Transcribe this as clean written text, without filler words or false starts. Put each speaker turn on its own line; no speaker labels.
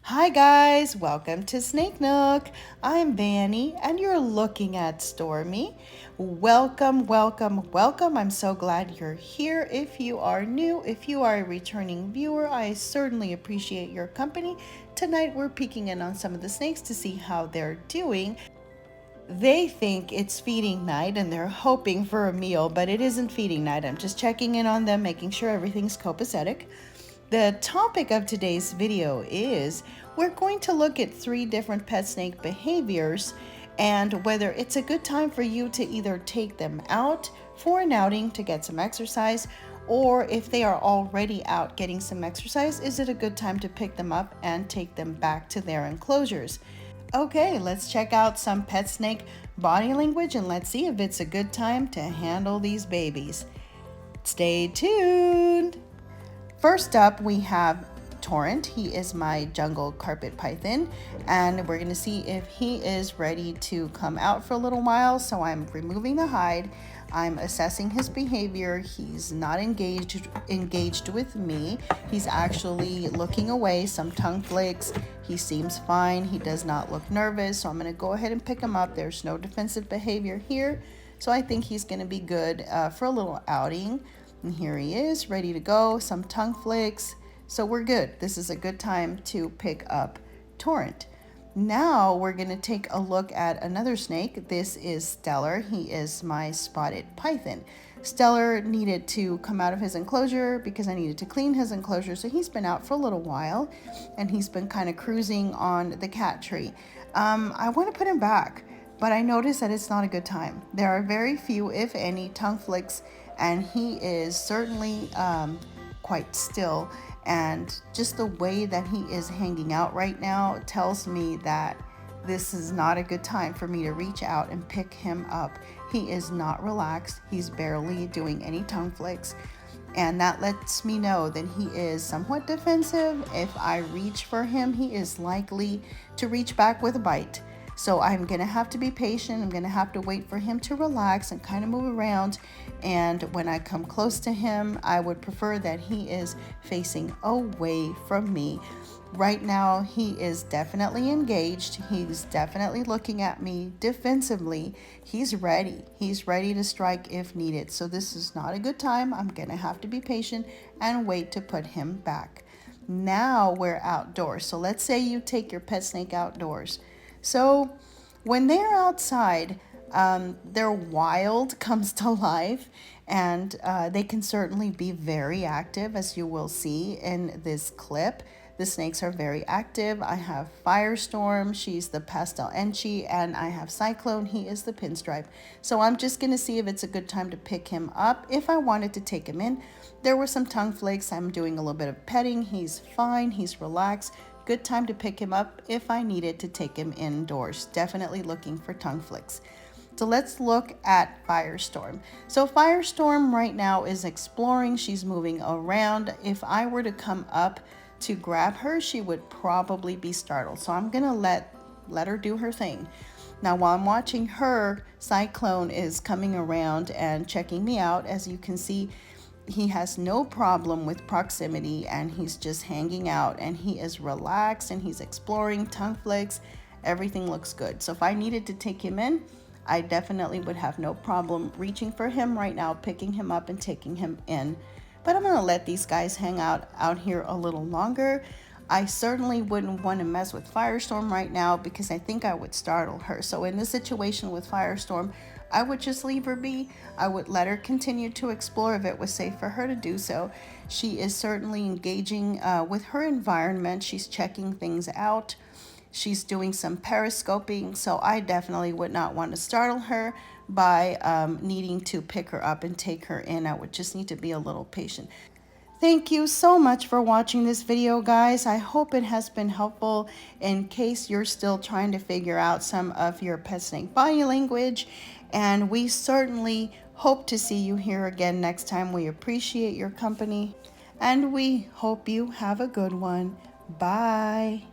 Hi guys, welcome to Snake Nook. I'm Vanny and you're looking at Stormy. Welcome, welcome, welcome. I'm so glad you're here. If you are new, if you are a returning viewer, I certainly appreciate your company. Tonight we're peeking in on some of the snakes to see how they're doing. They think it's feeding night and they're hoping for a meal, but it isn't feeding night. I'm just checking in on them, making sure everything's copacetic. The topic of today's video is we're going to look at 3 different pet snake behaviors and whether it's a good time for you to either take them out for an outing to get some exercise, or if they are already out getting some exercise, is it a good time to pick them up and take them back to their enclosures? Okay, let's check out some pet snake body language and let's see if it's a good time to handle these babies. Stay tuned. First up, we have Torrent. He is my jungle carpet python, and we're going to see if he is ready to come out for a little while. So I'm removing the hide. I'm assessing his behavior. He's not engaged with me. He's actually looking away, some tongue flicks. He seems fine. He does not look nervous. So I'm going to go ahead and pick him up. There's no defensive behavior here. So I think he's going to be good for a little outing. And here he is, ready to go, some tongue flicks. So we're good. This is a good time to pick up Torrent. Now we're going to take a look at another snake. This is Stellar. He is my spotted python. Stellar needed to come out of his enclosure because I needed to clean his enclosure. So he's been out for a little while and he's been kind of cruising on the cat tree. I want to put him back, but I noticed that it's not a good time. There are very few, if any, tongue flicks, and he is certainly quite still. And just the way that he is hanging out right now tells me that this is not a good time for me to reach out and pick him up. He is not relaxed. He's barely doing any tongue flicks. And that lets me know that he is somewhat defensive. If I reach for him, he is likely to reach back with a bite. So I'm going to have to be patient. I'm going to have to wait for him to relax and kind of move around. And when I come close to him, I would prefer that he is facing away from me. Right now, he is definitely engaged. He's definitely looking at me defensively. He's ready. He's ready to strike if needed. So this is not a good time. I'm going to have to be patient and wait to put him back. Now we're outdoors. So let's say you take your pet snake outdoors. So when they're outside, their wild comes to life, and they can certainly be very active, as you will see in this clip. The snakes are very active. I have Firestorm, she's the Pastel Enchi, and I have Cyclone, he is the Pinstripe. So I'm just going to see if it's a good time to pick him up. If I wanted to take him in, there were some tongue flakes. I'm doing a little bit of petting. He's fine, he's relaxed. Good time to pick him up if I needed to take him indoors. Definitely looking for tongue flicks. So let's look at Firestorm. So Firestorm right now is exploring. She's moving around. If I were to come up to grab her, she would probably be startled. So I'm gonna let her do her thing. Now while I'm watching her, Cyclone is coming around and checking me out. As you can see, he has no problem with proximity and he's just hanging out and he is relaxed and he's exploring, tongue flicks, everything looks good. So if I needed to take him in, I definitely would have no problem reaching for him right now, picking him up and taking him in. But I'm gonna let these guys hang out here a little longer. I certainly wouldn't want to mess with Firestorm right now because I think I would startle her. So in this situation with Firestorm, I would just leave her be. I would let her continue to explore if it was safe for her to do so. She is certainly engaging with her environment. She's checking things out. She's doing some periscoping. So I definitely would not want to startle her by needing to pick her up and take her in. I would just need to be a little patient. Thank you so much for watching this video, guys. I hope it has been helpful in case you're still trying to figure out some of your pet snake body language. And we certainly hope to see you here again next time. We appreciate your company and we hope you have a good one. Bye.